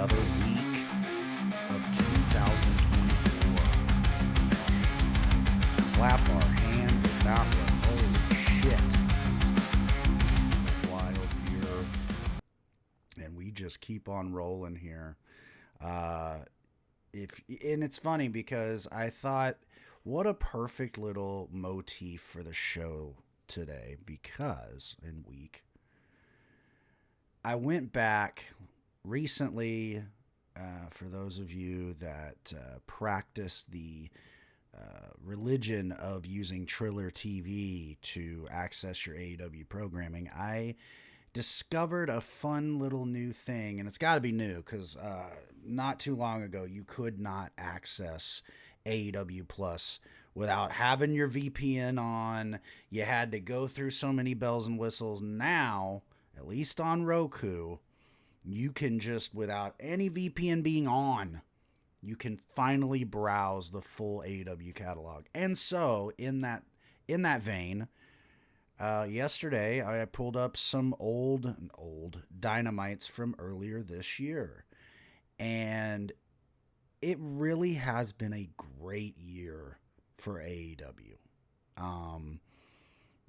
another week of 2024. Clap our hands at that one. Holy shit. Wild year. And we just keep on rolling here. And it's funny because I thought, what a perfect little motif for the show today, because in week I went back recently, for those of you that practice the religion of using Triller TV to access your AEW programming, I discovered a fun little new thing, and it's got to be new because not too long ago you could not access AEW Plus without having your VPN on. You had to go through so many bells and whistles. Now, at least on Roku, you can just, without any VPN being on, you can finally browse the full AEW catalog. And so, in that vein, yesterday I pulled up some old Dynamites from earlier this year, and it really has been a great year for AEW.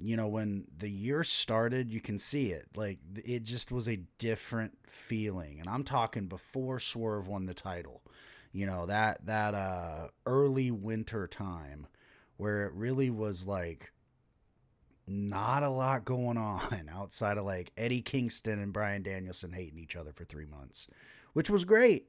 When the year started, you can see it. Like, it just was a different feeling. And I'm talking before Swerve won the title. That early winter time where it really was like not a lot going on outside of like Eddie Kingston and Bryan Danielson hating each other for 3 months, which was great.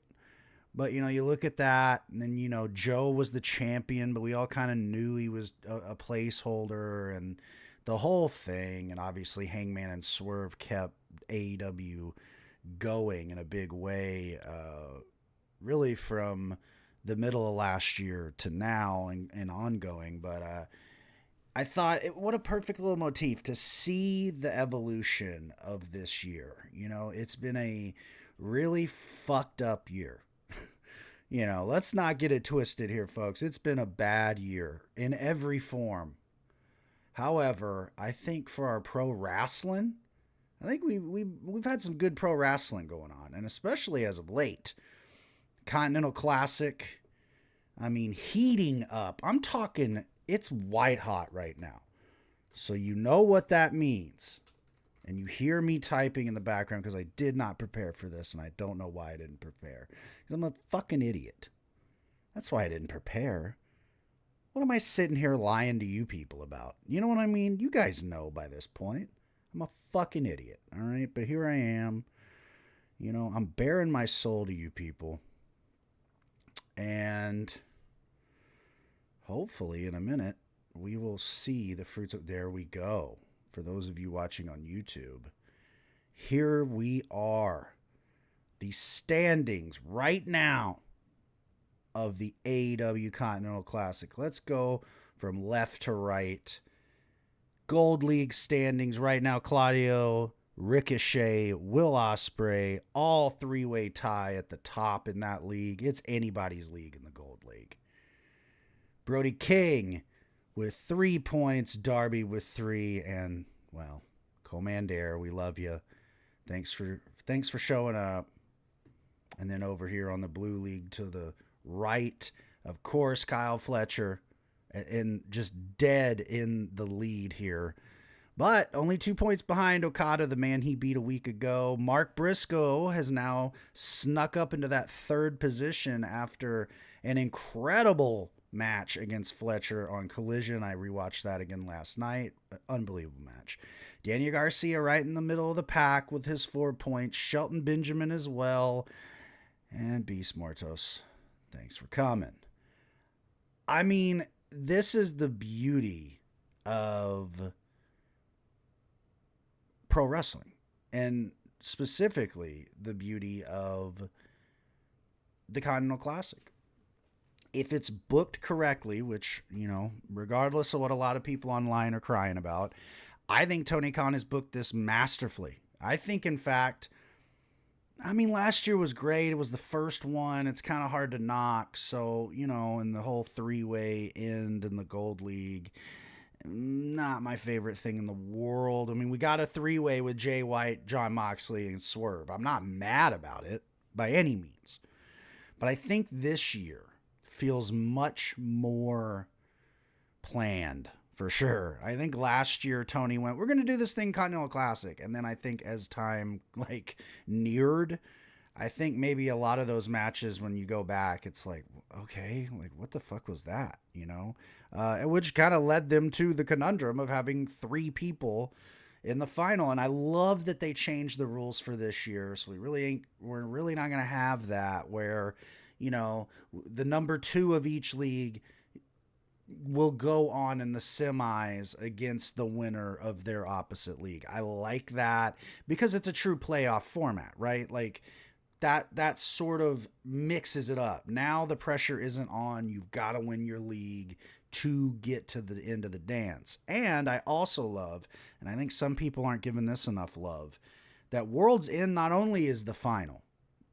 But, you look at that, and then, Joe was the champion, but we all kind of knew he was a placeholder and the whole thing. And obviously Hangman and Swerve kept AEW going in a big way, really from the middle of last year to now and ongoing. But I thought, what a perfect little motif to see the evolution of this year. It's been a really fucked up year. Let's not get it twisted here, folks. It's been a bad year in every form. However, I think for our pro wrestling, I think we've had some good pro wrestling going on, and especially as of late. Continental Classic, heating up. I'm talking, it's white hot right now. So you know what that means. And you hear me typing in the background because I did not prepare for this, and I don't know why I didn't prepare. Because I'm a fucking idiot. That's why I didn't prepare. What am I sitting here lying to you people about? You know what I mean? You guys know by this point. I'm a fucking idiot, all right? But here I am. I'm bearing my soul to you people. And hopefully in a minute, we will see the fruits of... There we go. For those of you watching on YouTube, here we are. The standings right now of the AEW Continental Classic. Let's go from left to right. Gold League standings right now. Claudio, Ricochet, Will Ospreay, all three-way tie at the top in that league. It's anybody's league in the Gold League. Brody King with 3 points, Darby with 3, and, well, Commander, we love you. Thanks for showing up. And then over here on the Blue League to the right, of course, Kyle Fletcher, and just dead in the lead here. But only 2 points behind Okada, the man he beat a week ago. Mark Briscoe has now snuck up into that third position after an incredible match against Fletcher on Collision. I rewatched that again last night. Unbelievable match. Daniel Garcia right in the middle of the pack with his 4 points. Shelton Benjamin as well. And Beast Mortos, thanks for coming. This is the beauty of pro wrestling, and specifically the beauty of the Continental Classic. If it's booked correctly, which, regardless of what a lot of people online are crying about, I think Tony Khan has booked this masterfully. I think, in fact, last year was great. It was the first one. It's kind of hard to knock. So, in the whole three-way end in the Gold League, not my favorite thing in the world. We got a three-way with Jay White, John Moxley, and Swerve. I'm not mad about it, by any means. But I think this year feels much more planned for sure. I think last year Tony went, we're going to do this thing Continental Classic. And then I think as time like neared, I think maybe a lot of those matches, when you go back, it's like, okay, like what the fuck was that? You know, which kind of led them to the conundrum of having 3 people in the final. And I love that they changed the rules for this year. So we're really not going to have that where, you know, the number 2 of each league will go on in the semis against the winner of their opposite league. I like that because it's a true playoff format, right? Like that sort of mixes it up. Now the pressure isn't on. You've got to win your league to get to the end of the dance. And I also love, and I think some people aren't giving this enough love, that World's End not only is the final,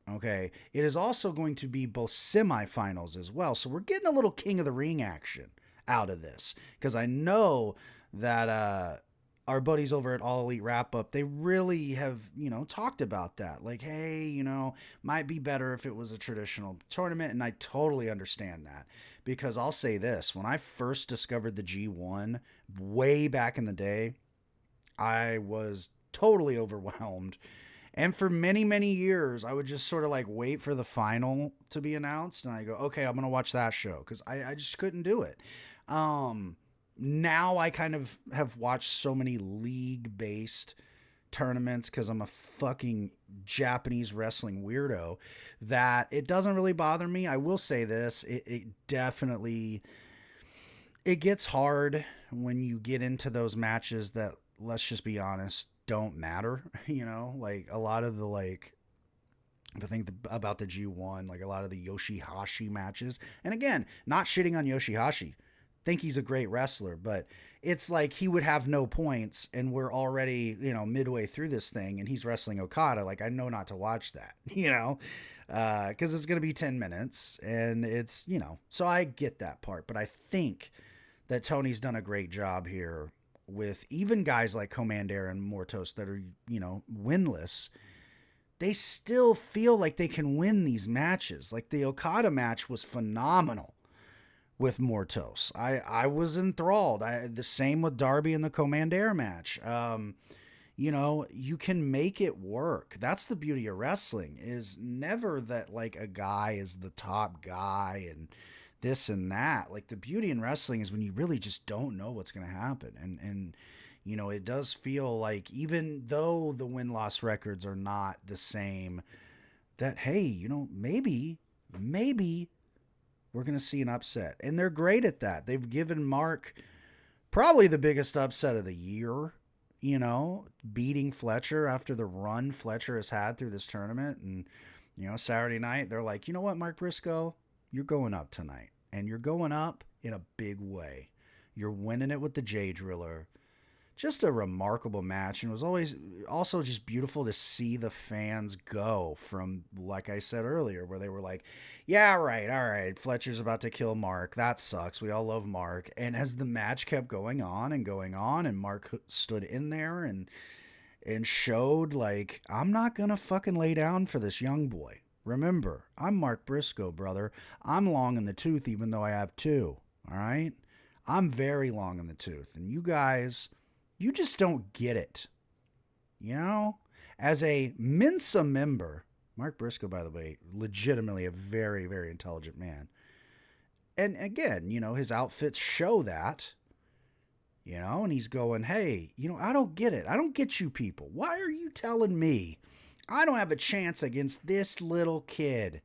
okay, it is also going to be both semifinals as well. So we're getting a little King of the Ring action out of this, because I know that our buddies over at All Elite Wrap Up, they really have, you know, talked about that. Like, hey, you know, might be better if it was a traditional tournament. And I totally understand that, because I'll say this, when I first discovered the G1 way back in the day, I was totally overwhelmed. And for many, many years, I would just sort of like wait for the final to be announced. And I go, okay, I'm going to watch that show, because I just couldn't do it. Now I kind of have watched so many league-based tournaments, because I'm a fucking Japanese wrestling weirdo, that it doesn't really bother me. I will say this, it definitely, it gets hard when you get into those matches that, let's just be honest, don't matter, you know, like a lot of the, like, the thing about the G1, like a lot of the Yoshihashi matches, and again, not shitting on Yoshihashi, think he's a great wrestler, but it's like he would have no points and we're already, you know, midway through this thing and he's wrestling Okada. Like, I know not to watch that, you know, because it's going to be 10 minutes and it's, you know, so I get that part, but I think that Tony's done a great job here with even guys like Commander and Mortos that are, you know, winless. They still feel like they can win these matches. Like the Okada match was phenomenal with Mortos. I was enthralled. The same with Darby in the Commander match. You know, you can make it work. That's the beauty of wrestling, is never that like a guy is the top guy and this and that. Like the beauty in wrestling is when you really just don't know what's going to happen. And you know, it does feel like, even though the win-loss records are not the same, that, hey, you know, maybe we're going to see an upset. And they're great at that. They've given Mark probably the biggest upset of the year, you know, beating Fletcher after the run Fletcher has had through this tournament. And, you know, Saturday night, they're like, you know what, Mark Briscoe, you're going up tonight. And you're going up in a big way. You're winning it with the J Driller. Just a remarkable match. And it was always also just beautiful to see the fans go from, like I said earlier, where they were like, yeah, right, all right, Fletcher's about to kill Mark. That sucks. We all love Mark. And as the match kept going on, and Mark stood in there and showed, like, I'm not going to fucking lay down for this young boy. Remember, I'm Mark Briscoe, brother. I'm long in the tooth, even though I have 2. All right? I'm very long in the tooth. And you guys, you just don't get it. You know? As a Mensa member, Mark Briscoe, by the way, legitimately a very, very intelligent man. And again, you know, his outfits show that. You know, and he's going, hey, you know, I don't get it. I don't get you people. Why are you telling me I don't have a chance against this little kid?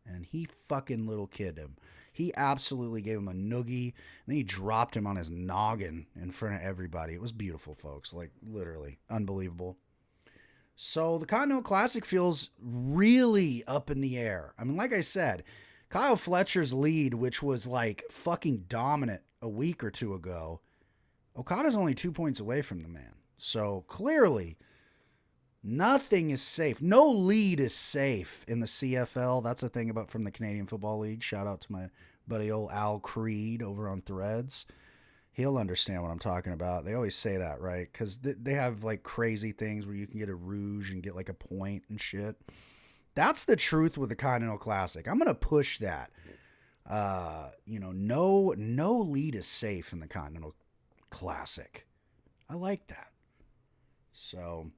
And he fucking little kid him. He absolutely gave him a noogie, and then he dropped him on his noggin in front of everybody. It was beautiful, folks. Like, literally, unbelievable. So the Continental Classic feels really up in the air. I mean, like I said, Kyle Fletcher's lead, which was like fucking dominant a week or 2 ago, Okada's only 2 points away from the man. So clearly, nothing is safe. No lead is safe in the CFL. That's a thing about from the Canadian Football League. Shout out to my buddy old Al Creed over on Threads. He'll understand what I'm talking about. They always say that, right? Because they have like crazy things where you can get a rouge and get like a point and shit. That's the truth with the Continental Classic. I'm going to push that. No lead is safe in the Continental Classic. I like that. So,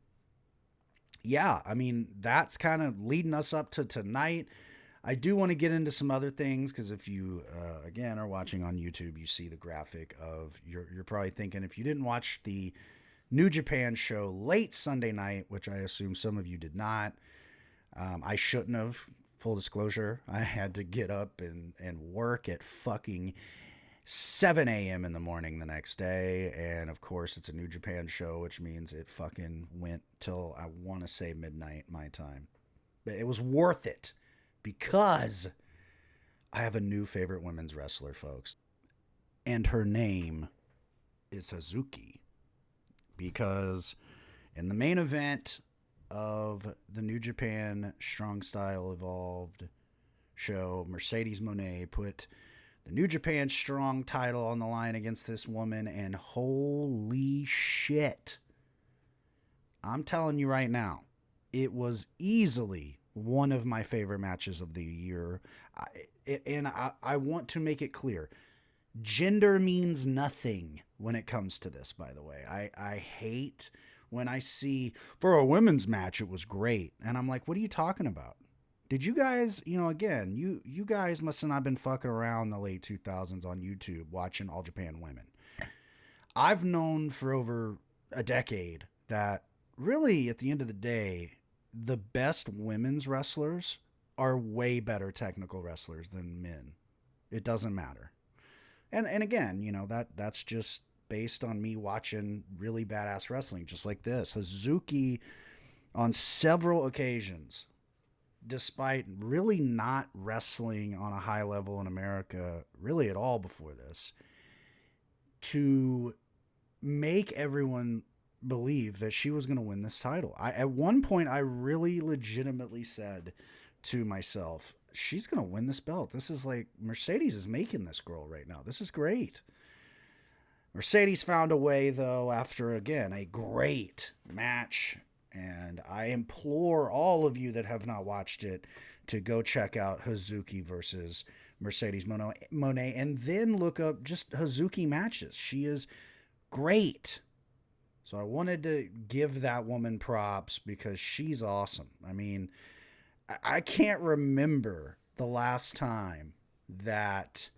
yeah, I mean, that's kind of leading us up to tonight. I do want to get into some other things because if you, again, are watching on YouTube, you see the graphic of, you're probably thinking, if you didn't watch the New Japan show late Sunday night, which I assume some of you did not, I shouldn't have. Full disclosure, I had to get up and work at fucking 7 a.m. in the morning the next day. And of course, it's a New Japan show, which means it fucking went till, I want to say, midnight my time. But it was worth it because I have a new favorite women's wrestler, folks. And her name is Hazuki. Because in the main event of the New Japan Strong Style Evolved show, Mercedes Moné put the New Japan Strong title on the line against this woman, and holy shit, I'm telling you right now, it was easily one of my favorite matches of the year. I want to make it clear, gender means nothing when it comes to this, by the way. I hate when I see, for a women's match, it was great. And I'm like, what are you talking about? Did you guys, again, you guys must have not been fucking around in the late 2000s on YouTube watching All Japan Women. I've known for over a decade that really, at the end of the day, the best women's wrestlers are way better technical wrestlers than men. It doesn't matter. And again, that's just based on me watching really badass wrestling just like this. Hazuki, on several occasions, despite really not wrestling on a high level in America really at all before this, to make everyone believe that she was going to win this title. At one point, I really legitimately said to myself, she's going to win this belt. This is like, Mercedes is making this girl right now. This is great. Mercedes found a way, though, after, again, a great match. And I implore all of you that have not watched it to go check out Hazuki versus Mercedes Moné and then look up just Hazuki matches. She is great. So I wanted to give that woman props because she's awesome. I mean, I can't remember the last time that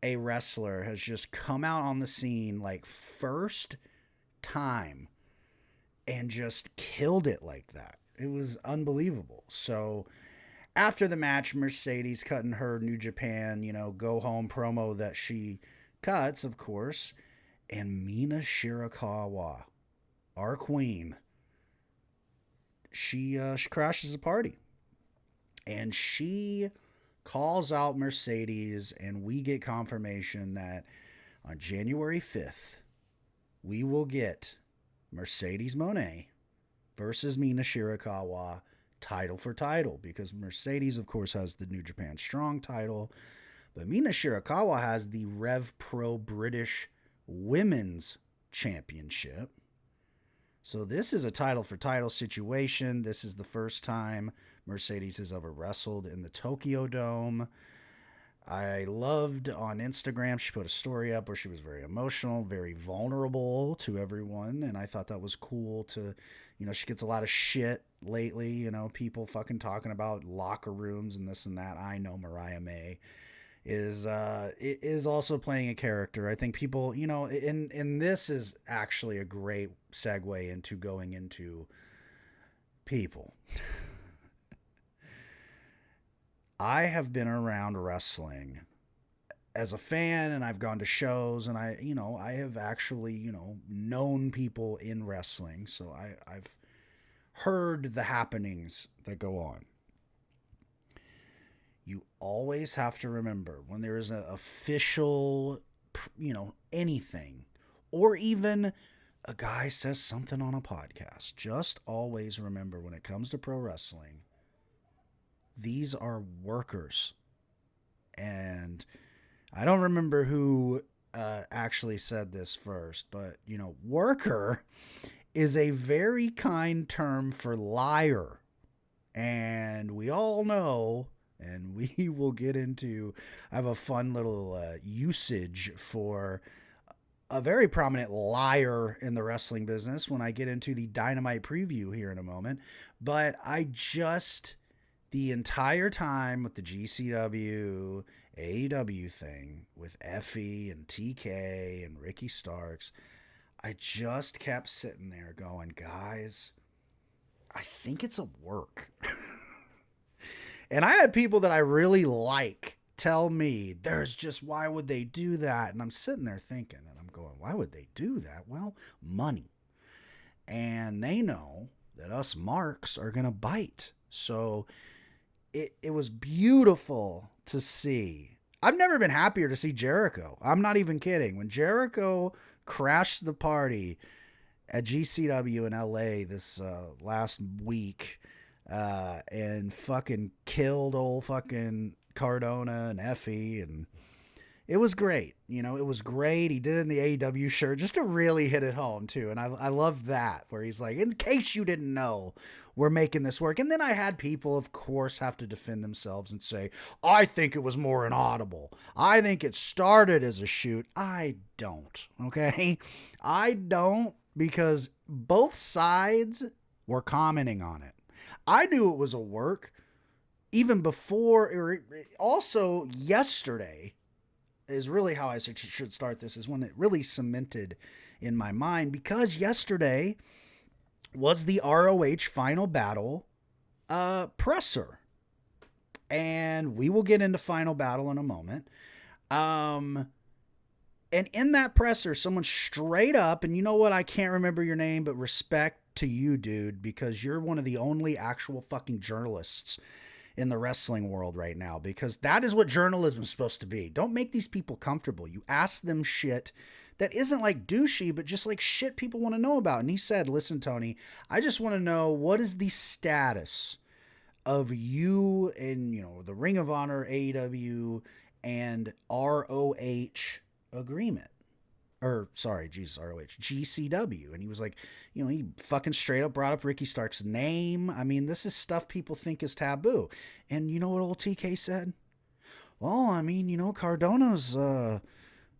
a wrestler has just come out on the scene like first time and just killed it like that. It was unbelievable. So after the match, Mercedes cutting her New Japan, go home promo that she cuts, of course, and Mina Shirakawa, our queen, she crashes the party. And she calls out Mercedes, and we get confirmation that on January 5th, we will get Mercedes Moné versus Mina Shirakawa title for title, because Mercedes, of course, has the New Japan Strong title, but Mina Shirakawa has the Rev Pro British Women's Championship. So this is a title for title situation. This is the first time Mercedes has ever wrestled in the Tokyo Dome. I loved on Instagram, she put a story up where she was very emotional, very vulnerable to everyone. And I thought that was cool to, she gets a lot of shit lately, people fucking talking about locker rooms and this and that. I know Mariah May is also playing a character. I think people, and this is actually a great segue into going into people. I have been around wrestling as a fan, and I've gone to shows, and I have actually, known people in wrestling. So I've heard the happenings that go on. You always have to remember when there is an official, anything, or even a guy says something on a podcast, just always remember when it comes to pro wrestling, these are workers. And I don't remember who actually said this first, but, worker is a very kind term for liar. And we all know, and we will get into, I have a fun little usage for a very prominent liar in the wrestling business when I get into the Dynamite preview here in a moment. But the entire time with the GCW, AEW thing with Effie and TK and Ricky Starks, I just kept sitting there going, guys, I think it's a work. And I had people that I really like tell me, why would they do that? And I'm sitting there thinking, and I'm going, why would they do that? Well, money. And they know that us marks are going to bite. So it was beautiful to see. I've never been happier to see Jericho. I'm not even kidding. When Jericho crashed the party at GCW in LA this last week and fucking killed old fucking Cardona and Effie, and it was great. It was great. He did it in the AEW shirt just to really hit it home too. And I love that, where he's like, in case you didn't know, we're making this work. And then I had people, of course, have to defend themselves and say, I think it was more inaudible. I think it started as a shoot. I don't. Okay. I don't, because both sides were commenting on it. I knew it was a work even before, or also yesterday is really how I should start this, is when it really cemented in my mind, because yesterday was the ROH Final Battle presser. And we will get into Final Battle in a moment. And in that presser, someone straight up, and you know what, I can't remember your name, but respect to you, dude, because you're one of the only actual fucking journalists in the wrestling world right now, because that is what journalism is supposed to be. Don't make these people comfortable. You ask them shit that isn't like douchey, but just like shit people want to know about. And he said, listen, Tony, I just want to know, what is the status of you and, the Ring of Honor, AEW, and ROH agreement? Or, sorry, Jesus, ROH, GCW. And he was like, he fucking straight up brought up Ricky Stark's name. I mean, this is stuff people think is taboo. And you know what old TK said? Well, I mean, Cardona's,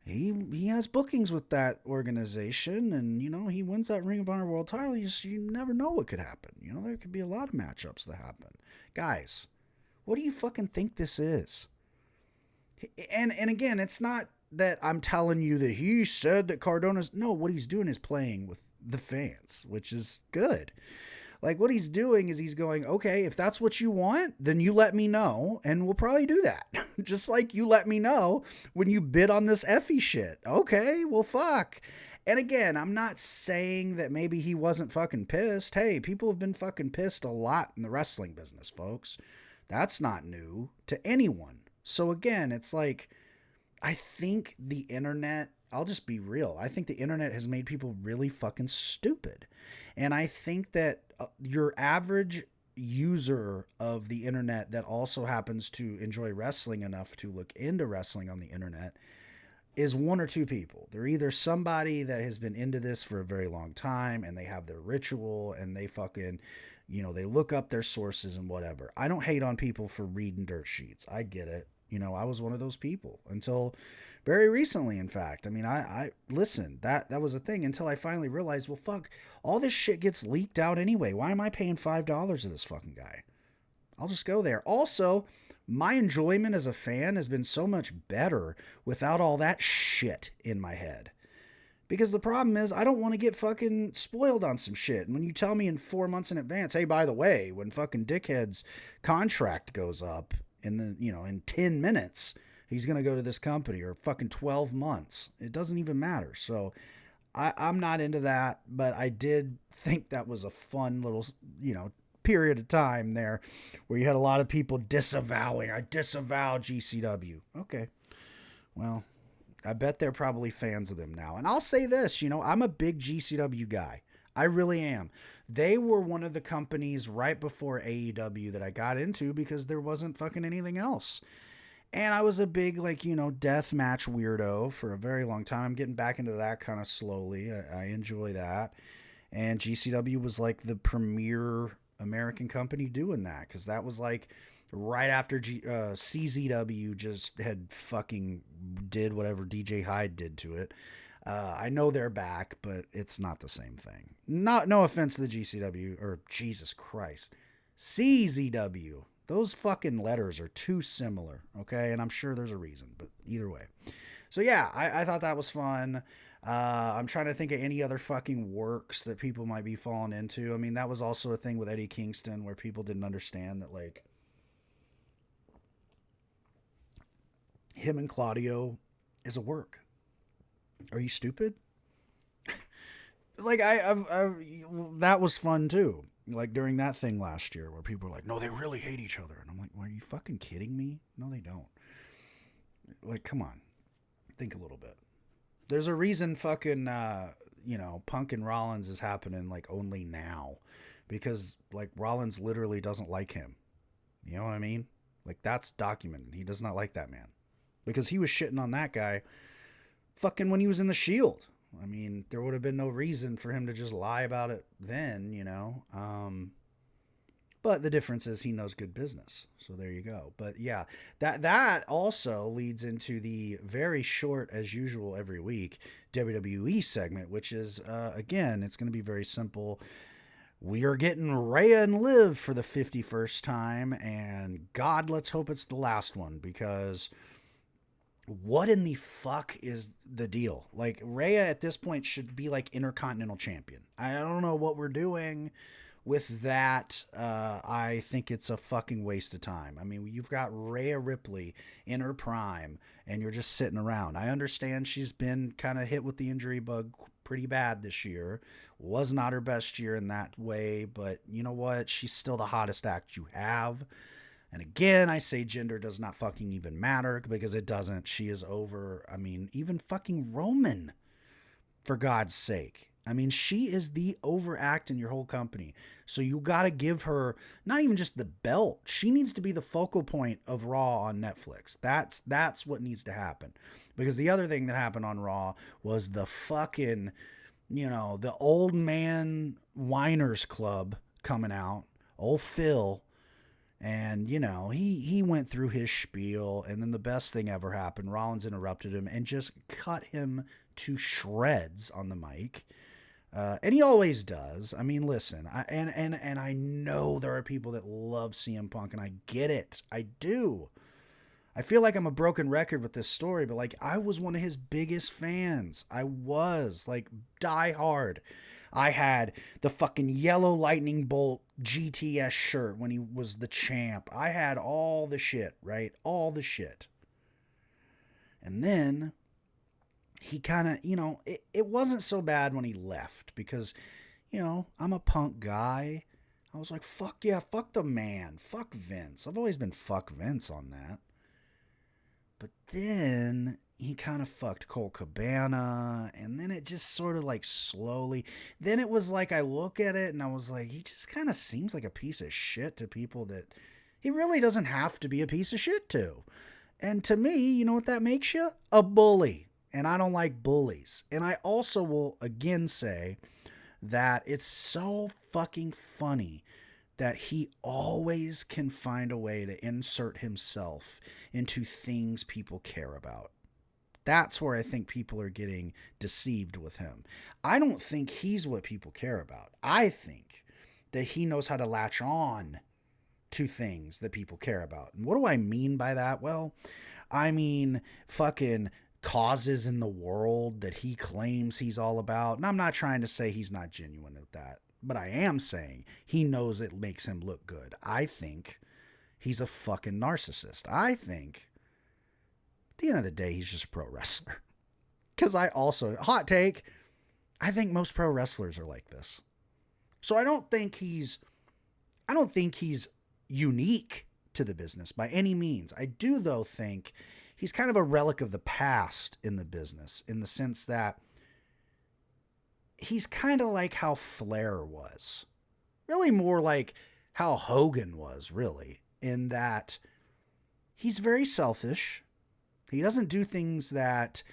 he has bookings with that organization, and, he wins that Ring of Honor World title. You never know what could happen. There could be a lot of matchups that happen. Guys, what do you fucking think this is? And again, it's not that I'm telling you that he said that Cardona's... No, what he's doing is playing with the fans, which is good. Like, what he's doing is he's going, okay, if that's what you want, then you let me know, and we'll probably do that. Just like you let me know when you bid on this Effie shit. Okay, well, fuck. And again, I'm not saying that maybe he wasn't fucking pissed. Hey, people have been fucking pissed a lot in the wrestling business, folks. That's not new to anyone. So again, it's like, I think the internet, I'll just be real, I think the internet has made people really fucking stupid. And I think that your average user of the internet that also happens to enjoy wrestling enough to look into wrestling on the internet is one or two people. They're either somebody that has been into this for a very long time and they have their ritual and they fucking, they look up their sources and whatever. I don't hate on people for reading dirt sheets. I get it. I was one of those people until very recently, in fact. I mean, I listen, that was a thing until I finally realized, well, fuck, all this shit gets leaked out anyway. Why am I paying $5 to this fucking guy? I'll just go there. Also, my enjoyment as a fan has been so much better without all that shit in my head. Because the problem is, I don't want to get fucking spoiled on some shit. And when you tell me in 4 months in advance, hey, by the way, when fucking Dickhead's contract goes up, in 10 minutes, he's going to go to this company, or fucking 12 months. It doesn't even matter. So I'm not into that, but I did think that was a fun little, period of time there where you had a lot of people disavowing. I disavow GCW. Okay. Well, I bet they're probably fans of them now. And I'll say this, I'm a big GCW guy. I really am. They were one of the companies right before AEW that I got into because there wasn't fucking anything else. And I was a big, death match weirdo for a very long time. I'm getting back into that kind of slowly. I enjoy that. And GCW was like the premier American company doing that, because that was like right after CZW just had fucking did whatever DJ Hyde did to it. I know they're back, but it's not the same thing. No offense to the GCW, or Jesus Christ, CZW. Those fucking letters are too similar, okay? And I'm sure there's a reason, but either way. So yeah, I thought that was fun. I'm trying to think of any other fucking works that people might be falling into. I mean, that was also a thing with Eddie Kingston where people didn't understand that, like, him and Claudio is a work. Are you stupid? Like, that was fun too. Like during that thing last year where people were like, no, they really hate each other. And I'm like, well, are you fucking kidding me? No, they don't. Like, come on. Think a little bit. There's a reason fucking, Punk and Rollins is happening like only now, because like Rollins literally doesn't like him. You know what I mean? Like, that's documented. He does not like that man, because he was shitting on that guy fucking when he was in the Shield. I mean, there would have been no reason for him to just lie about it then, But the difference is he knows good business. So there you go. But yeah, that also leads into the very short, as usual, every week WWE segment, which is, again, it's going to be very simple. We are getting Rhea and Liv for the 51st time, and God, let's hope it's the last one, because what in the fuck is the deal? Like, Rhea at this point should be like Intercontinental Champion. I don't know what we're doing with that. I think it's a fucking waste of time. I mean, you've got Rhea Ripley in her prime, and you're just sitting around. I understand she's been kind of hit with the injury bug pretty bad this year. Was not her best year in that way, but you know what? She's still the hottest act you have. And again, I say gender does not fucking even matter, because it doesn't. She is over. I mean, even fucking Roman, for God's sake. I mean, she is the overact in your whole company. So you got to give her not even just the belt. She needs to be the focal point of Raw on Netflix. That's what needs to happen. Because the other thing that happened on Raw was the fucking, the old man whiners club coming out. Old Phil. And, he went through his spiel, and then the best thing ever happened. Rollins interrupted him and just cut him to shreds on the mic. And he always does. I mean, listen, and I know there are people that love CM Punk, and I get it. I do. I feel like I'm a broken record with this story, but like, I was one of his biggest fans. I was like die hard. I had the fucking yellow lightning bolt GTS shirt when he was the champ. I had all the shit, right? All the shit. And then he kind of, it wasn't so bad when he left, because, I'm a Punk guy. I was like, fuck yeah, fuck the man. Fuck Vince. I've always been fuck Vince on that. But then he kind of fucked Colt Cabana, and then it just sort of like slowly, then it was like, I look at it and I was like, he just kind of seems like a piece of shit to people that he really doesn't have to be a piece of shit to. And to me, you know what that makes you? A bully. And I don't like bullies. And I also will again say that it's so fucking funny that he always can find a way to insert himself into things people care about. That's where I think people are getting deceived with him. I don't think he's what people care about. I think that he knows how to latch on to things that people care about. And what do I mean by that? Well, I mean fucking causes in the world that he claims he's all about. And I'm not trying to say he's not genuine at that, but I am saying he knows it makes him look good. I think he's a fucking narcissist. I think at the end of the day, he's just a pro wrestler. Because hot take, I think most pro wrestlers are like this. So I don't think he's unique to the business by any means. I do, though, think he's kind of a relic of the past in the business, in the sense that he's kind of like how Flair was. Really more like how Hogan was, really, in that he's very selfish. He doesn't do things that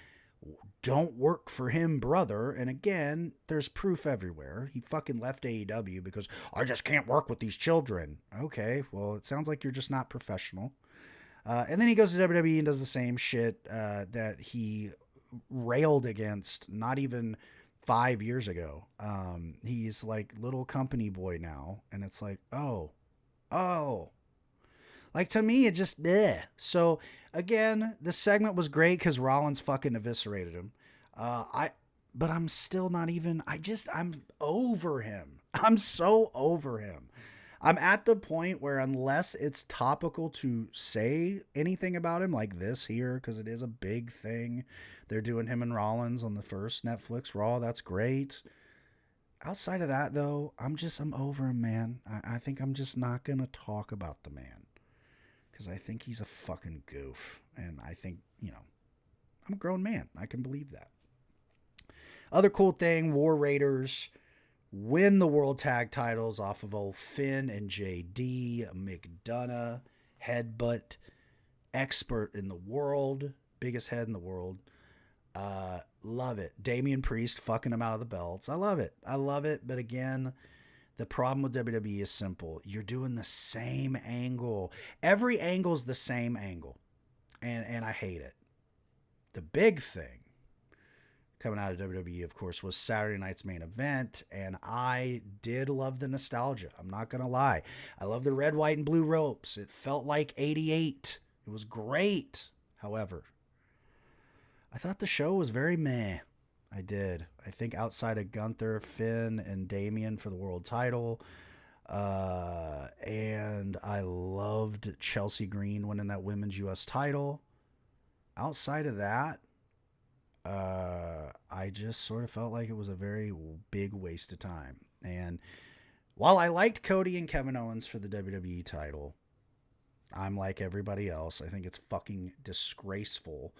don't work for him, brother. And again, there's proof everywhere. He fucking left AEW because I just can't work with these children. Okay, well, it sounds like you're just not professional. And then he goes to WWE and does the same shit that he railed against not even 5 years ago. He's like little company boy now. And it's like, oh. Like, to me, it just, bleh. So, again, the segment was great because Rollins fucking eviscerated him. But I'm still not even, I'm over him. I'm so over him. I'm at the point where unless it's topical to say anything about him like this here, because it is a big thing, they're doing him and Rollins on the first Netflix Raw. That's great. Outside of that, though, I'm over him, man. I think I'm just not going to talk about the man. Because I think he's a fucking goof. And I think, I'm a grown man. I can believe that. Other cool thing, War Raiders win the World Tag titles off of old Finn and JD. McDonough, headbutt, expert in the world. Biggest head in the world. Love it. Damian Priest fucking him out of the belts. I love it. But again, the problem with WWE is simple. You're doing the same angle. Every angle's the same angle. And I hate it. The big thing coming out of WWE, of course, was Saturday night's main event. And I did love the nostalgia. I'm not going to lie. I love the red, white, and blue ropes. It felt like 88. It was great. However, I thought the show was very meh. I did. I think outside of Gunther, Finn, and Damian for the world title. And I loved Chelsea Green winning that women's U.S. title. Outside of that, I just sort of felt like it was a very big waste of time. And while I liked Cody and Kevin Owens for the WWE title, I'm like everybody else. I think it's fucking disgraceful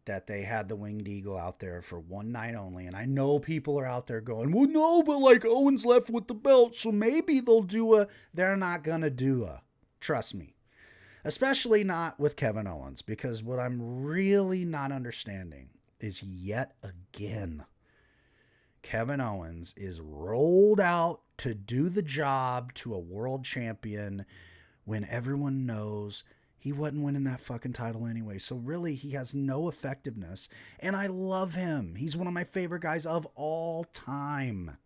that they had the Winged Eagle out there for one night only. And I know people are out there going, well, no, but like Owens left with the belt, so maybe they'll do a... They're not going to do a... Trust me. Especially not with Kevin Owens, because what I'm really not understanding is yet again, Kevin Owens is rolled out to do the job to a world champion when everyone knows he wasn't winning that fucking title anyway. So really, he has no effectiveness. And I love him. He's one of my favorite guys of all time.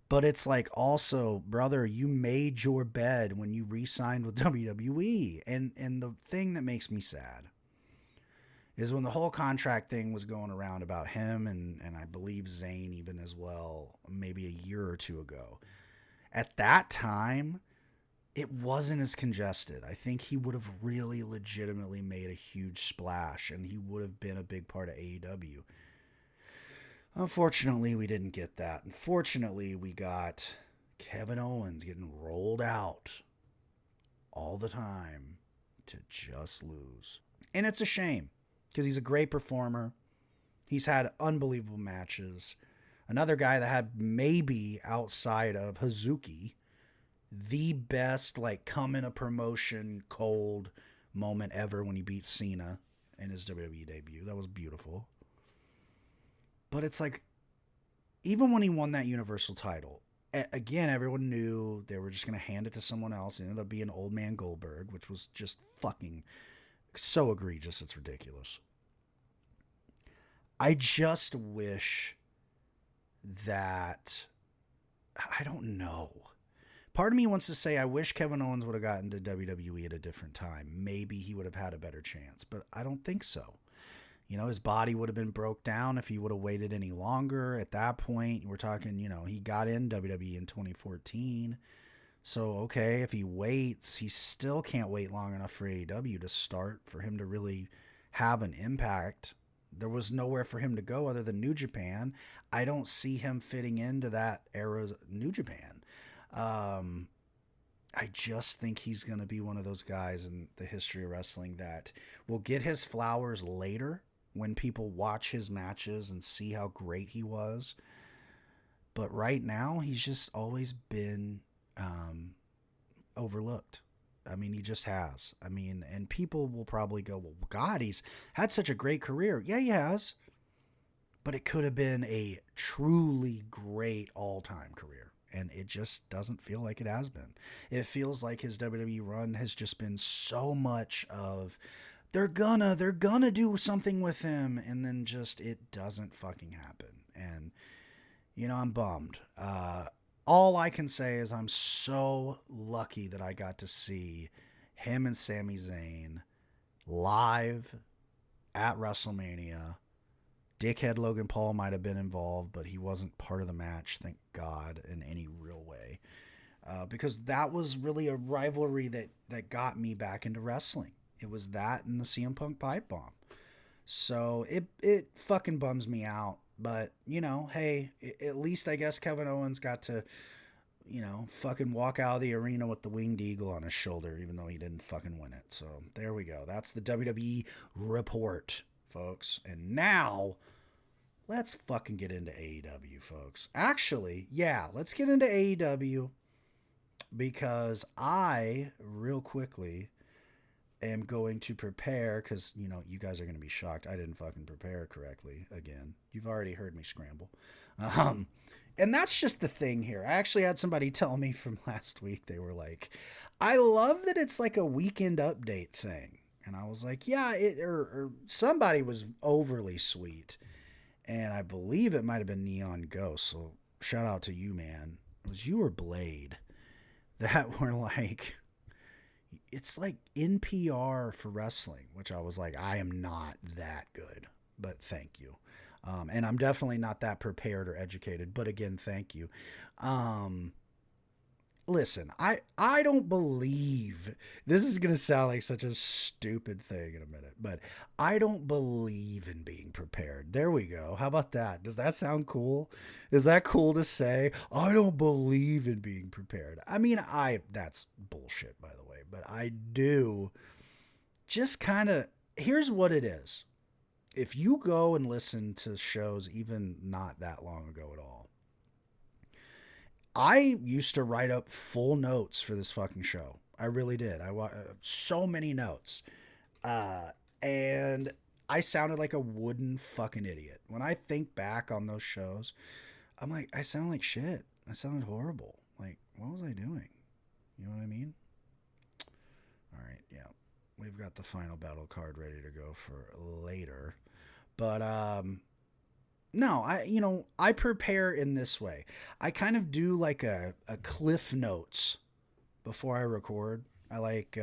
But it's like, also, brother, you made your bed when you re-signed with WWE. And the thing that makes me sad is when the whole contract thing was going around about him and I believe Zayn even as well, maybe a year or two ago. At that time, it wasn't as congested. I think he would have really legitimately made a huge splash and he would have been a big part of AEW. Unfortunately, we didn't get that. Unfortunately, we got Kevin Owens getting rolled out all the time to just lose. And it's a shame because he's a great performer. He's had unbelievable matches. Another guy that had maybe outside of Hazuki the best, like, come in a promotion cold moment ever when he beat Cena in his WWE debut. That was beautiful. But it's like, even when he won that Universal title, again, everyone knew they were just going to hand it to someone else. It ended up being Old Man Goldberg, which was just fucking so egregious. It's ridiculous. I just wish that, I don't know. Part of me wants to say I wish Kevin Owens would have gotten to WWE at a different time. Maybe he would have had a better chance, but I don't think so. You know, his body would have been broke down if he would have waited any longer. At that point, we're talking, you know, he got in WWE in 2014. So, okay, if he waits, he still can't wait long enough for AEW to start for him to really have an impact. There was nowhere for him to go other than New Japan. I don't see him fitting into that era's New Japan. I just think he's going to be one of those guys in the history of wrestling that will get his flowers later when people watch his matches and see how great he was. But right now, he's just always been overlooked. I mean, he just has. I mean, and people will probably go, well, God, he's had such a great career. Yeah, he has. but it could have been a truly great all-time career. And it just doesn't feel like it has been. It feels like his WWE run has just been so much of they're gonna do something with him, and then just it doesn't fucking happen. And I'm bummed. All I can say is I'm so lucky that I got to see him and Sami Zayn live at WrestleMania. Dickhead Logan Paul might have been involved, but he wasn't part of the match, thank God, in any real way. Because that was really a rivalry that got me back into wrestling. It was that and the CM Punk pipe bomb. So it fucking bums me out. But, hey, at least I guess Kevin Owens got to, fucking walk out of the arena with the winged eagle on his shoulder, even though he didn't fucking win it. So there we go. That's the WWE report, folks. And now let's fucking get into AEW, folks. Actually, yeah, let's get into AEW because I, real quickly, am going to prepare because, you guys are going to be shocked. I didn't fucking prepare correctly again. You've already heard me scramble. And that's just the thing here. I actually had somebody tell me from last week. They were like, I love that it's like a weekend update thing. And I was like, yeah, or somebody was overly sweet. And I believe it might have been Neon Ghost. So shout out to you, man. It was you or Blade that were like, it's like NPR for wrestling, which I was like, I am not that good, but thank you. And I'm definitely not that prepared or educated, but again, thank you. Listen, I don't believe, this is going to sound like such a stupid thing in a minute, but I don't believe in being prepared. There we go. How about that? Does that sound cool? Is that cool to say? I don't believe in being prepared. I mean, that's bullshit, by the way, but I do just kind of, here's what it is. If you go and listen to shows even not that long ago at all, I used to write up full notes for this fucking show. I really did. I so many notes. And I sounded like a wooden fucking idiot. When I think back on those shows, I'm like, I sound like shit. I sounded horrible. Like, what was I doing? You know what I mean? All right, yeah. We've got the final battle card ready to go for later. But, no, I prepare in this way. I kind of do like a cliff notes before I record. I like,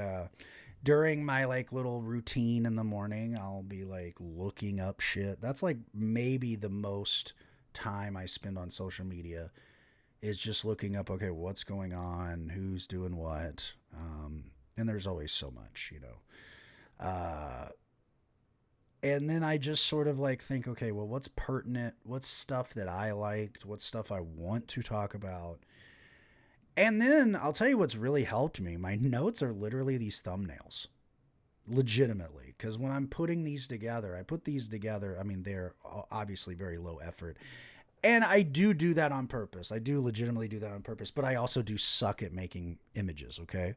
during my like little routine in the morning, I'll be like looking up shit. That's like maybe the most time I spend on social media is just looking up, okay, what's going on, who's doing what. And there's always so much, and then I just sort of like think, okay, well, what's pertinent? What's stuff that I liked? What's stuff I want to talk about? And then I'll tell you what's really helped me. My notes are literally these thumbnails. Legitimately. Because when I'm putting these together, I mean, they're obviously very low effort. And I do that on purpose. I do legitimately do that on purpose. But I also do suck at making images, okay?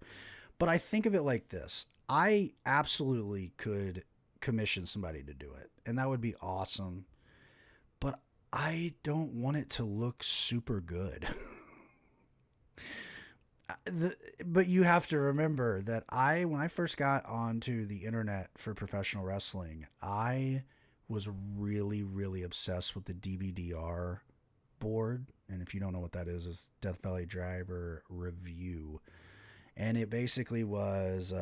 But I think of it like this. I absolutely could commission somebody to do it, and that would be awesome, but I don't want it to look super good. But you have to remember that when I first got onto the internet for professional wrestling, I was really, really obsessed with the DVD-R board, and if you don't know what that is, it's Death Valley Driver Review, and it basically was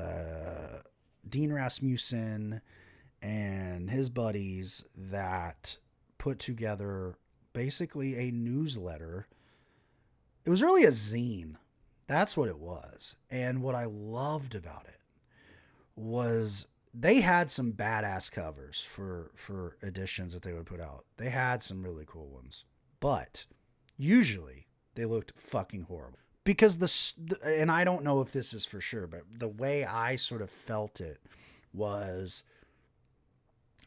Dean Rasmussen and his buddies that put together basically a newsletter. It was really a zine. That's what it was. And what I loved about it was they had some badass covers for editions that they would put out. They had some really cool ones. But usually they looked fucking horrible. Because and I don't know if this is for sure, but the way I sort of felt it was,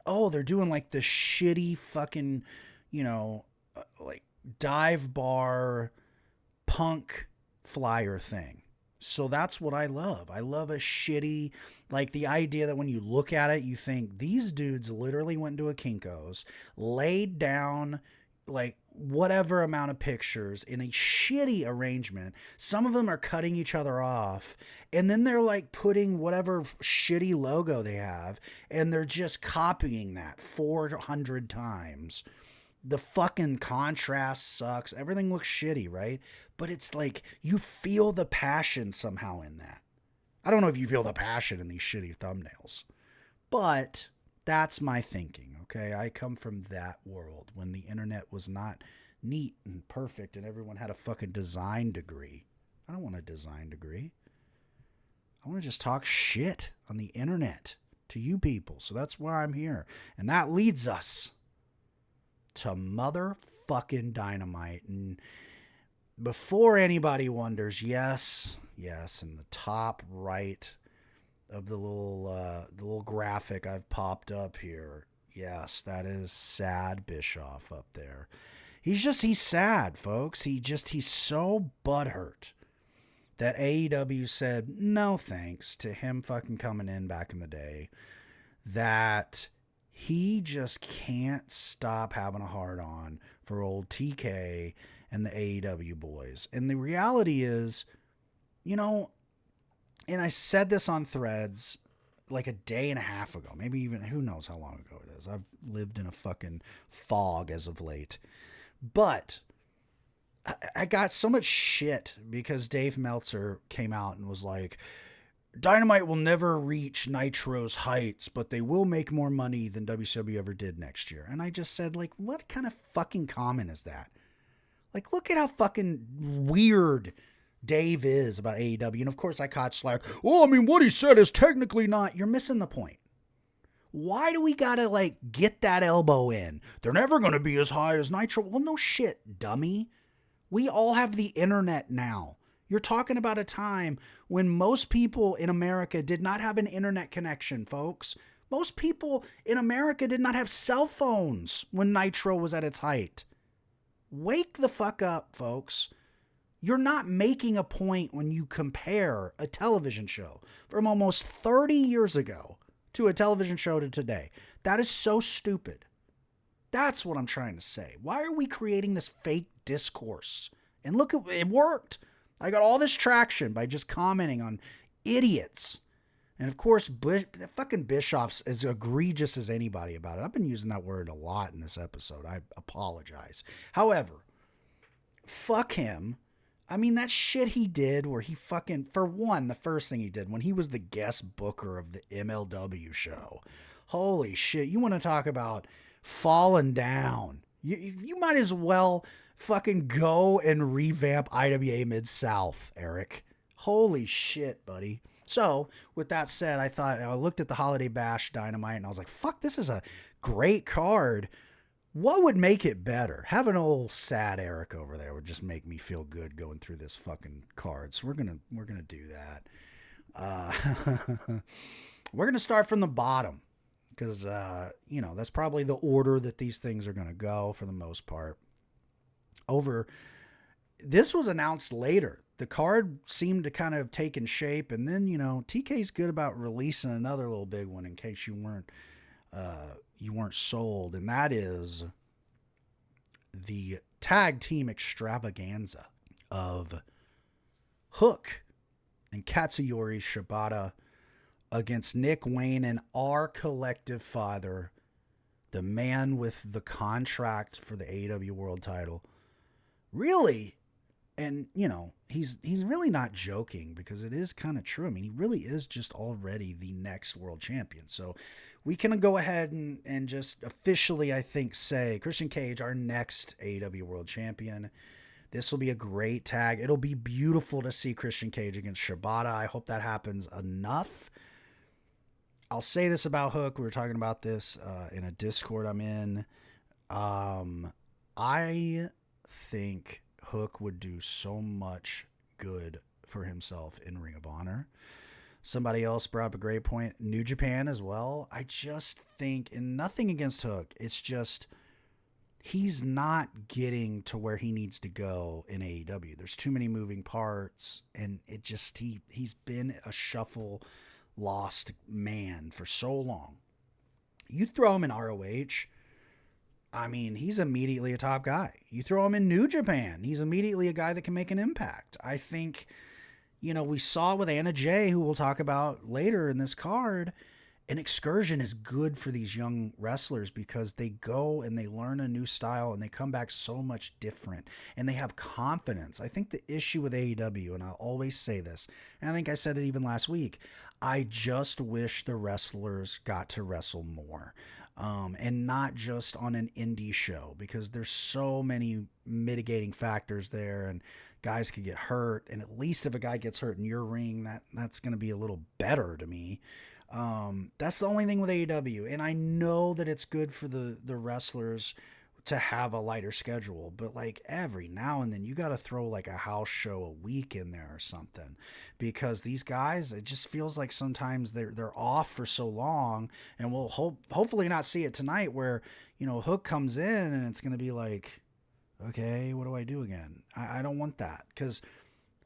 oh, they're doing like the shitty fucking, like dive bar punk flyer thing. So that's what I love. I love a shitty, like the idea that when you look at it, you think these dudes literally went into a Kinko's, laid down like whatever amount of pictures in a shitty arrangement. Some of them are cutting each other off, and then they're like putting whatever shitty logo they have, and they're just copying that 400 times. The fucking contrast sucks. Everything looks shitty, right? But it's like you feel the passion somehow in that. I don't know if you feel the passion in these shitty thumbnails, but that's my thinking, okay? I come from that world when the internet was not neat and perfect and everyone had a fucking design degree. I don't want a design degree. I want to just talk shit on the internet to you people. So that's why I'm here. And that leads us to motherfucking Dynamite. And before anybody wonders, yes, in the top right of the little graphic I've popped up here, yes, that is sad Bischoff up there. He's sad, folks. He's so butthurt that AEW said no thanks to him fucking coming in back in the day, that he just can't stop having a hard on for old TK and the AEW boys. And the reality is, and I said this on Threads like a day and a half ago, maybe even who knows how long ago it is. I've lived in a fucking fog as of late. But I got so much shit because Dave Meltzer came out and was like, Dynamite will never reach Nitro's heights, but they will make more money than WCW ever did next year. And I just said, like, what kind of fucking comment is that? Like, look at how fucking weird Dave is about AEW. And of course I caught slack. Oh, I mean, what he said is technically not. You're missing the point. Why do we gotta, like, get that elbow in? They're never gonna be as high as Nitro. Well, no shit, dummy. We all have the internet now. You're talking about a time when most people in America did not have an internet connection, folks. Most people in America did not have cell phones when Nitro was at its height. Wake the fuck up, folks. You're not making a point when you compare a television show from almost 30 years ago to a television show to today. That is so stupid. That's what I'm trying to say. Why are we creating this fake discourse? And look, it worked. I got all this traction by just commenting on idiots. And of course, fucking Bischoff's as egregious as anybody about it. I've been using that word a lot in this episode. I apologize. However, fuck him. I mean, that shit he did where he fucking, for one, the first thing he did when he was the guest booker of the MLW show. Holy shit. You want to talk about falling down. You might as well fucking go and revamp IWA Mid-South, Eric. Holy shit, buddy. So, with that said, I looked at the Holiday Bash Dynamite and I was like, fuck, this is a great card. What would make it better? Having old sad Eric over there would just make me feel good going through this fucking card. So we're gonna do that. We're gonna start from the bottom because that's probably the order that these things are gonna go for the most part. This was announced later. The card seemed to kind of have taken shape, and then TK's good about releasing another little big one in case you weren't sold, and that is the tag team extravaganza of Hook and Katsuyori Shibata against Nick Wayne and our collective father, the man with the contract for the AEW World title. Really, and he's really not joking because it is kind of true. I mean, he really is just already the next world champion. So we can go ahead and just officially, I think, say Christian Cage, our next AEW World Champion. This will be a great tag. It'll be beautiful to see Christian Cage against Shibata. I hope that happens enough. I'll say this about Hook. We were talking about this in a Discord I'm in. I think Hook would do so much good for himself in Ring of Honor. Somebody else brought up a great point. New Japan as well. I just think, and nothing against Hook, it's just he's not getting to where he needs to go in AEW. There's too many moving parts, and it just he's been a shuffle lost man for so long. You throw him in ROH, I mean, he's immediately a top guy. You throw him in New Japan, he's immediately a guy that can make an impact. I think, we saw with Anna Jay, who we'll talk about later in this card, an excursion is good for these young wrestlers because they go and they learn a new style and they come back so much different and they have confidence. I think the issue with AEW, and I'll always say this, and I think I said it even last week, I just wish the wrestlers got to wrestle more. And not just on an indie show, because there's so many mitigating factors there, and guys could get hurt. And at least if a guy gets hurt in your ring, that's going to be a little better to me. That's the only thing with AEW. And I know that it's good for the wrestlers to have a lighter schedule, but like every now and then you got to throw like a house show a week in there or something, because these guys, it just feels like sometimes they're off for so long, and we'll hopefully not see it tonight where, Hook comes in and it's going to be like, okay, what do I do again? I don't want that, because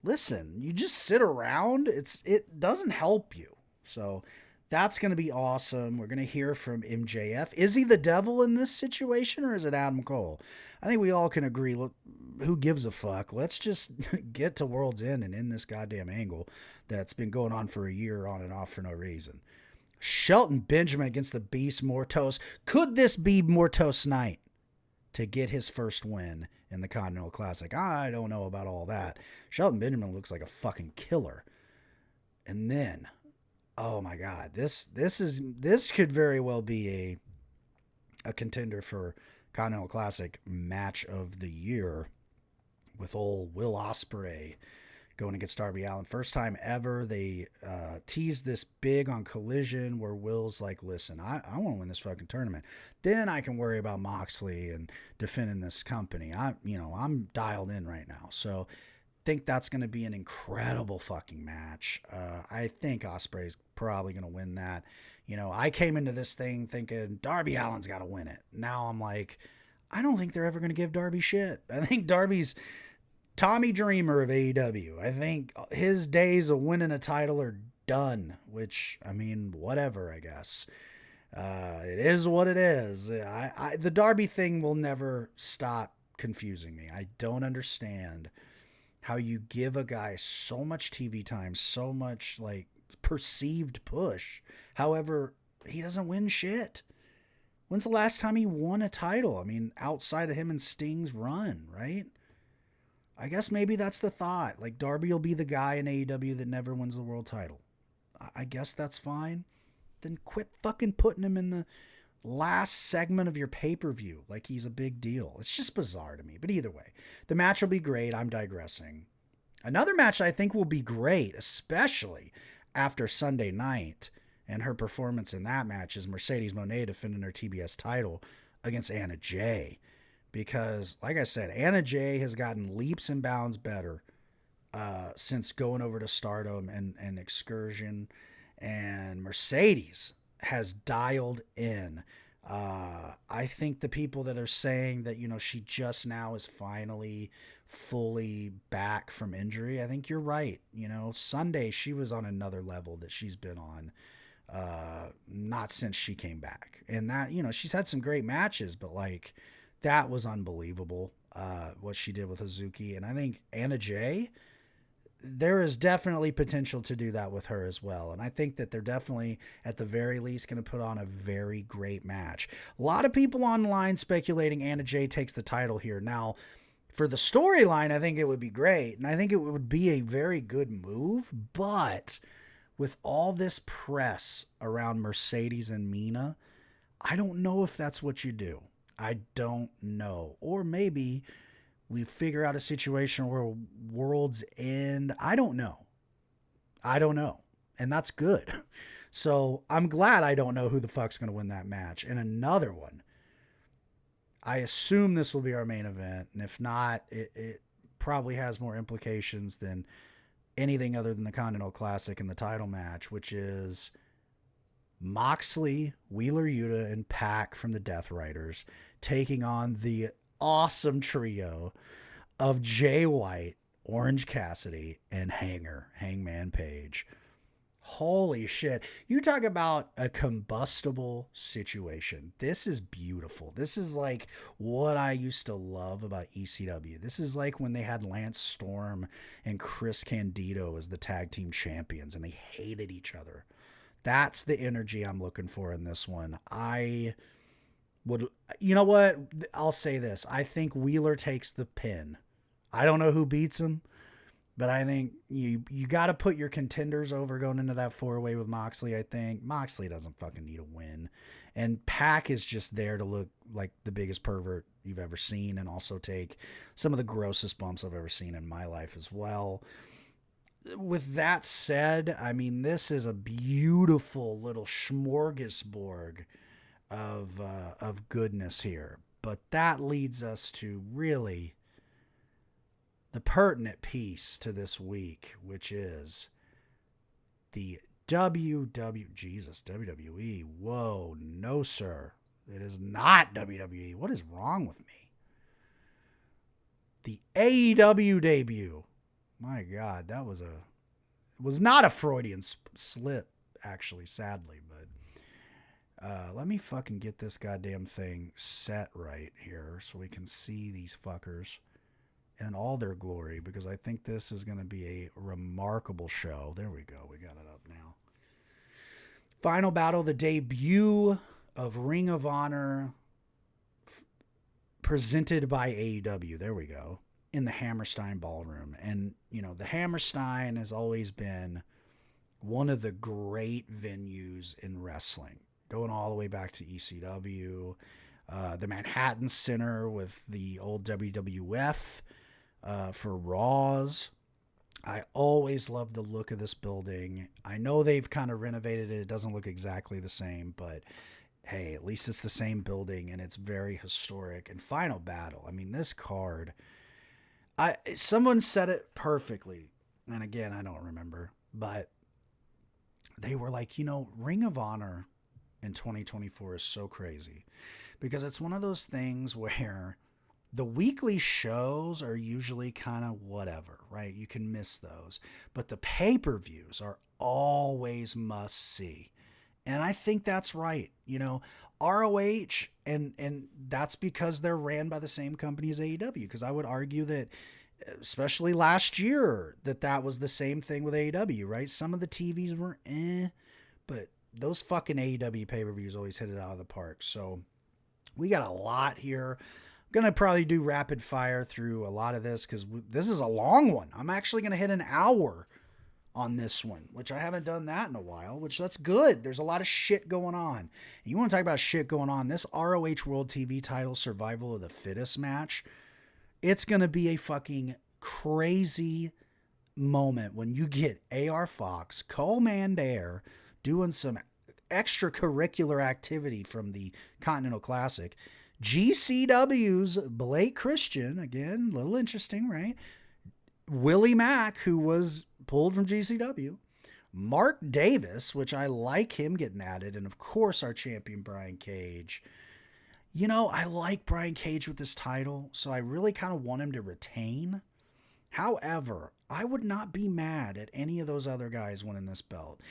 listen, you just sit around, it doesn't help you. So that's going to be awesome. We're going to hear from MJF. Is he the devil in this situation, or is it Adam Cole? I think we all can agree, look, who gives a fuck? Let's just get to World's End and end this goddamn angle that's been going on for a year on and off for no reason. Shelton Benjamin against the Beast Mortos. Could this be Mortos' night to get his first win in the Continental Classic? I don't know about all that. Shelton Benjamin looks like a fucking killer. And then, oh my God, this could very well be a contender for Continental Classic match of the year, with old Will Ospreay going against Darby Allin. First time ever. They teased this big on Collision where Will's like, listen, I want to win this fucking tournament. Then I can worry about Moxley and defending this company. I'm dialed in right now. So think that's going to be an incredible fucking match. I think Ospreay's probably going to win that. I came into this thing thinking Darby Allin's got to win it. Now I'm like, I don't think they're ever going to give Darby shit. I think Darby's Tommy Dreamer of AEW. I think his days of winning a title are done, which, I mean, whatever, I guess. It is what it is. The Darby thing will never stop confusing me. I don't understand how you give a guy so much TV time, so much like perceived push. However, he doesn't win shit. When's the last time he won a title? I mean, outside of him and Sting's run, right? I guess maybe that's the thought. Like, Darby will be the guy in AEW that never wins the world title. I guess that's fine. Then quit fucking putting him in the last segment of your pay-per-view like he's a big deal. It's just bizarre to me. But either way, the match will be great. I'm digressing. Another match I think will be great, especially after Sunday night and her performance in that match, is Mercedes Moné defending her TBS title against Anna Jay. Because, like I said, Anna Jay has gotten leaps and bounds better since going over to Stardom and Excursion. And Mercedes has dialed in. I think the people that are saying that, she just now is finally fully back from injury, I think you're right. Sunday she was on another level that she's been on, not since she came back. And that, she's had some great matches, but like, that was unbelievable, what she did with Hazuki. And I think Anna Jay, there is definitely potential to do that with her as well. And I think that they're definitely, at the very least, going to put on a very great match. A lot of people online speculating Anna Jay takes the title here. Now, for the storyline, I think it would be great. And I think it would be a very good move. But with all this press around Mercedes and Mina, I don't know if that's what you do. I don't know. Or maybe we figure out a situation where World's End. I don't know. And that's good. So I'm glad I don't know who the fuck's going to win that match. And another one, I assume this will be our main event. And if not, it probably has more implications than anything other than the Continental Classic and the title match, which is Moxley, Wheeler Yuta, and Pac from the Death Riders taking on the awesome trio of Jay White, Orange Cassidy, and Hangman Page. Holy shit. You talk about a combustible situation. This is beautiful. This is like what I used to love about ECW. This is like when they had Lance Storm and Chris Candido as the tag team champions and they hated each other. That's the energy I'm looking for in this one. I would, you know what? I'll say this. I think Wheeler takes the pin. I don't know who beats him. But I think you got to put your contenders over going into that 4-way with Moxley, I think. Moxley doesn't fucking need a win. And Pac is just there to look like the biggest pervert you've ever seen and also take some of the grossest bumps I've ever seen in my life as well. With that said, I mean, this is a beautiful little smorgasbord of goodness here. But that leads us to really the pertinent piece to this week, which is the WWE. Whoa, no, sir. It is not WWE. What is wrong with me? The AEW debut. My God, that was not a Freudian slip, actually, sadly, but let me fucking get this goddamn thing set right here so we can see these fuckers in all their glory, because I think this is going to be a remarkable show. There we go. We got it up now. Final battle, the debut of Ring of Honor presented by AEW. There we go. In the Hammerstein Ballroom. And, you know, the Hammerstein has always been one of the great venues in wrestling, going all the way back to ECW, the Manhattan Center with the old WWF, for Raws. I always love the look of this building. I know they've kind of renovated it. It doesn't look exactly the same, but hey, at least it's the same building and it's very historic. And Final Battle, I mean, this card, someone said it perfectly. And again, I don't remember, but they were like, you know, Ring of Honor in 2024 is so crazy because it's one of those things where the weekly shows are usually kind of whatever, right? You can miss those. But the pay-per-views are always must see. And I think that's right. You know, ROH, and that's because they're ran by the same company as AEW. Because I would argue that, especially last year, that was the same thing with AEW, right? Some of the TVs were but those fucking AEW pay-per-views always hit it out of the park. So we got a lot here. Going to probably do rapid fire through a lot of this because this is a long one. I'm actually going to hit an hour on this one, which I haven't done that in a while, which that's good. There's a lot of shit going on. You want to talk about shit going on? This ROH World TV title Survival of the Fittest match, it's going to be a fucking crazy moment when you get AR Fox, Commander doing some extracurricular activity from the Continental Classic, GCW's Blake Christian, again, a little interesting, right? Willie Mack, who was pulled from GCW. Mark Davis, which I like him getting added. And, of course, our champion, Brian Cage. You know, I like Brian Cage with this title, so I really kind of want him to retain. However, I would not be mad at any of those other guys winning this belt.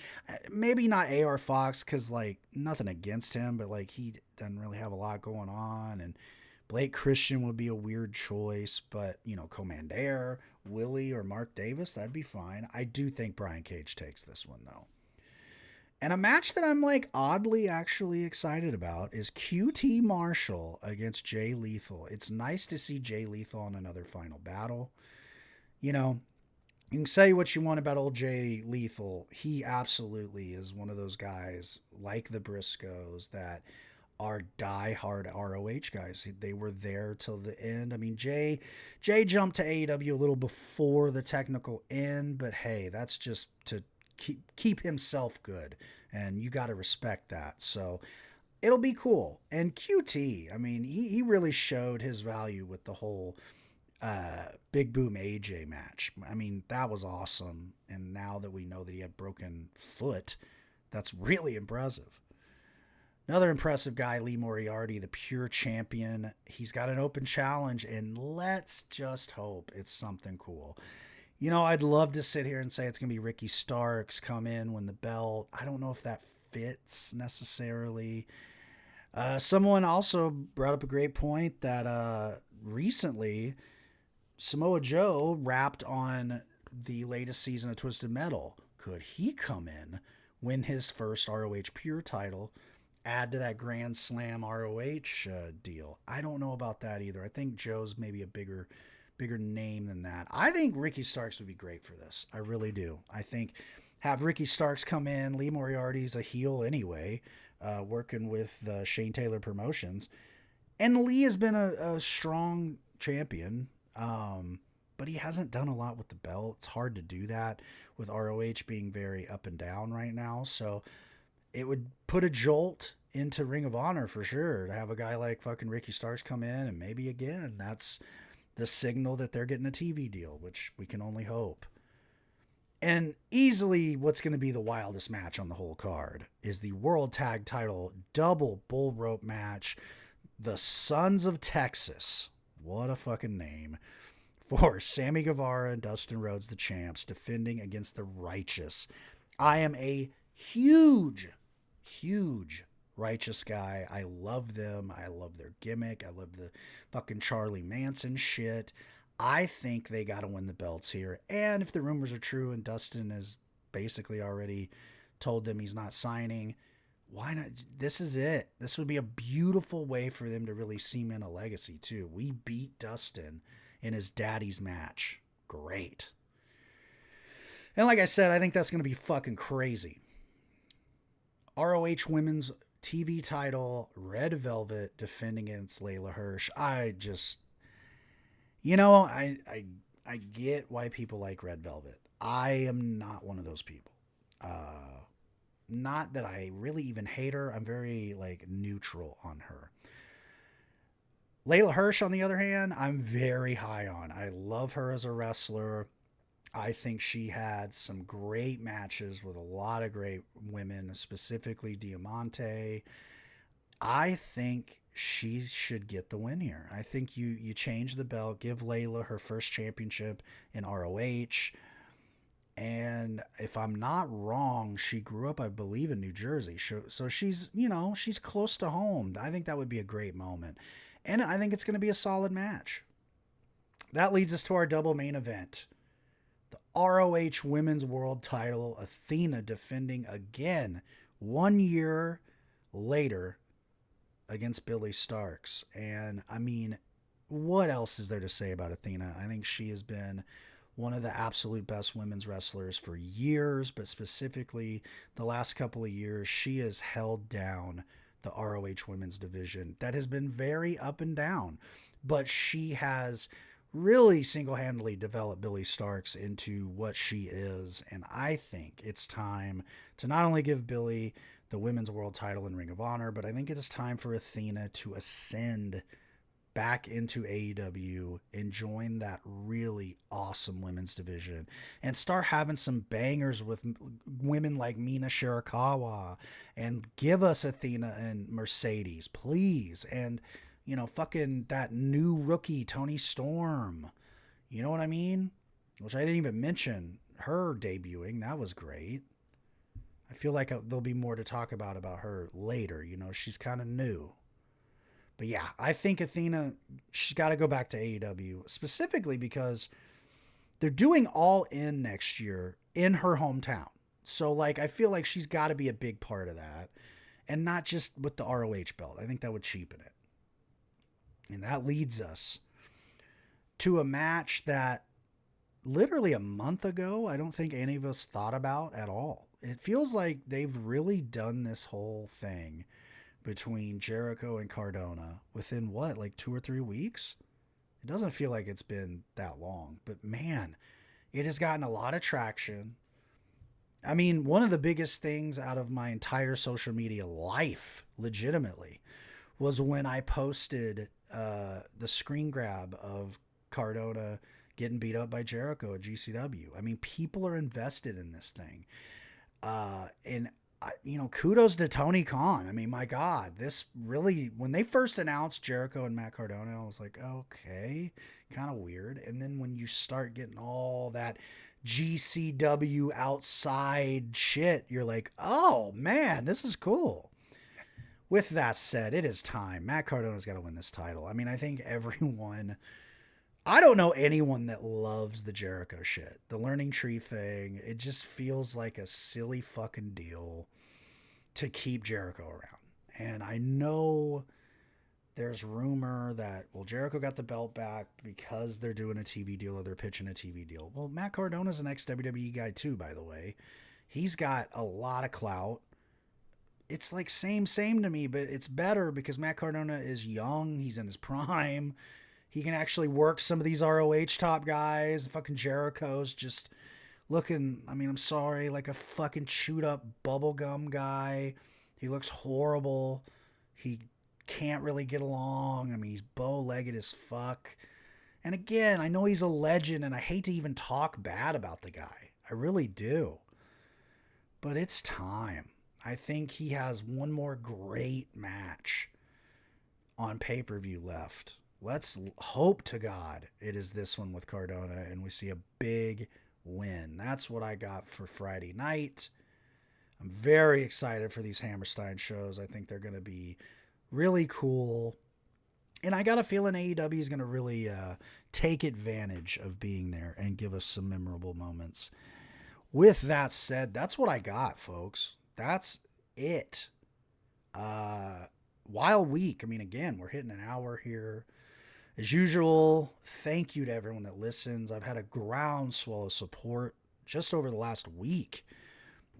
Maybe not AR Fox, because, like, nothing against him, but, like, he doesn't really have a lot going on. And Blake Christian would be a weird choice, but, you know, Commander, Willie, or Mark Davis, that'd be fine. I do think Brian Cage takes this one, though. And a match that I'm, like, oddly actually excited about is QT Marshall against Jay Lethal. It's nice to see Jay Lethal in another Final Battle. You know, you can say what you want about old Jay Lethal. He absolutely is one of those guys like the Briscoes that are diehard ROH guys. They were there till the end. I mean, Jay jumped to AEW a little before the technical end, but hey, that's just to keep himself good, and you got to respect that. So it'll be cool. And QT, I mean, he really showed his value with the whole Big Boom AJ match. I mean, that was awesome. And now that we know that he had broken foot, That's really impressive. Another impressive guy, Lee Moriarty, the pure champion. He's got an open challenge, and let's just hope it's something cool. I'd love to sit here and say it's going to be Ricky Starks come in, win the belt. I don't know if that fits necessarily. Someone also brought up a great point that recently Samoa Joe rapped on the latest season of Twisted Metal. Could he come in, win his first ROH Pure title, add to that Grand Slam ROH deal? I don't know about that either. I think Joe's maybe a bigger name than that. I think Ricky Starks would be great for this. I really do. I think have Ricky Starks come in. Lee Moriarty's a heel anyway, working with Shane Taylor Promotions. And Lee has been a strong champion, but he hasn't done a lot with the belt. It's hard to do that with ROH being very up and down right now. So it would put a jolt into Ring of Honor for sure to have a guy like fucking Ricky Starks come in, and maybe again, that's the signal that they're getting a TV deal, which we can only hope. And easily what's going to be the wildest match on the whole card is the World Tag Title double bull rope match. The Sons of Texas, what a fucking name, for Sammy Guevara and Dustin Rhodes, the champs, defending against the Righteous. I am a huge Righteous guy. I love them. I love their gimmick. I love the fucking Charlie Manson shit. I think they got to win the belts here. And if the rumors are true and Dustin has basically already told them he's not signing, why not? This is it. This would be a beautiful way for them to really cement a legacy too. We beat Dustin in his daddy's match. Great. And like I said, I think that's going to be fucking crazy. ROH Women's TV title, Red Velvet defending against Layla Hirsch. I just, I get why people like Red Velvet. I am not one of those people. Not that I really even hate her. I'm very neutral on her. Layla Hirsch, on the other hand, I'm very high on. I love her as a wrestler. I think she had some great matches with a lot of great women, specifically Diamante. I think she should get the win here. I think you change the belt, give Layla her first championship in ROH. And if I'm not wrong, she grew up, I believe, in New Jersey. So she's, she's close to home. I think that would be a great moment. And I think it's going to be a solid match. That leads us to our double main event. The ROH Women's World Title, Athena defending again 1 year later against Billie Starkz. And I mean, what else is there to say about Athena? I think she has been one of the absolute best women's wrestlers for years, but specifically the last couple of years, she has held down the ROH women's division that has been very up and down, but she has really single-handedly developed Billie Starkz into what she is. And I think it's time to not only give Billie the women's world title in Ring of Honor, but I think it is time for Athena to ascend back into AEW and join that really awesome women's division and start having some bangers with women like Mina Shirakawa, and give us Athena and Mercedes, please. And, fucking that new rookie, Toni Storm. You know what I mean? Which I didn't even mention her debuting. That was great. I feel like there'll be more to talk about her later. She's kind of new. But yeah, I think Athena, she's got to go back to AEW, specifically because they're doing All In next year in her hometown. So, I feel like she's got to be a big part of that, and not just with the ROH belt. I think that would cheapen it. And that leads us to a match that literally a month ago, I don't think any of us thought about at all. It feels like they've really done this whole thing between Jericho and Cardona within 2 or 3 weeks? It doesn't feel like it's been that long, but man, it has gotten a lot of traction. I mean, one of the biggest things out of my entire social media life, legitimately, was when I posted the screen grab of Cardona getting beat up by Jericho at GCW. I mean, people are invested in this thing. And kudos to Tony Khan. I mean, my God, this really, when they first announced Jericho and Matt Cardona, I was like, okay, kind of weird. And then when you start getting all that GCW outside shit, you're like, oh man, this is cool. With that said, it is time. Matt Cardona's got to win this title. I mean, I think everyone, I don't know anyone that loves the Jericho shit. The learning tree thing, it just feels like a silly fucking deal to keep Jericho around. And I know there's rumor that, well, Jericho got the belt back because they're doing a TV deal or they're pitching a TV deal. Well, Matt Cardona's an ex-WWE guy too, by the way. He's got a lot of clout. It's like same to me, but it's better because Matt Cardona is young. He's in his prime. He can actually work some of these ROH top guys. Fucking Jericho's just looking, I mean, I'm sorry, like a fucking chewed up bubblegum guy. He looks horrible. He can't really get along. I mean, he's bow-legged as fuck. And again, I know he's a legend, and I hate to even talk bad about the guy. I really do. But it's time. I think he has one more great match on pay-per-view left. Let's hope to God it is this one with Cardona, and we see a big win. That's what I got for Friday night. I'm very excited for these Hammerstein shows. I think they're going to be really cool. And I got a feeling AEW is going to really take advantage of being there and give us some memorable moments. With that said, that's what I got, folks. That's it. Wild week. I mean, again, we're hitting an hour here. As usual, thank you to everyone that listens. I've had a groundswell of support just over the last week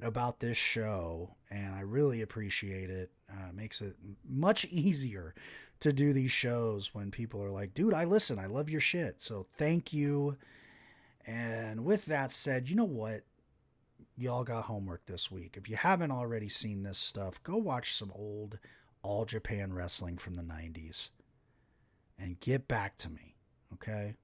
about this show, and I really appreciate it. Makes it much easier to do these shows when people are like, dude, I listen. I love your shit. So thank you. And with that said, you know what? Y'all got homework this week. If you haven't already seen this stuff, go watch some old All Japan wrestling from the 90s and get back to me, okay?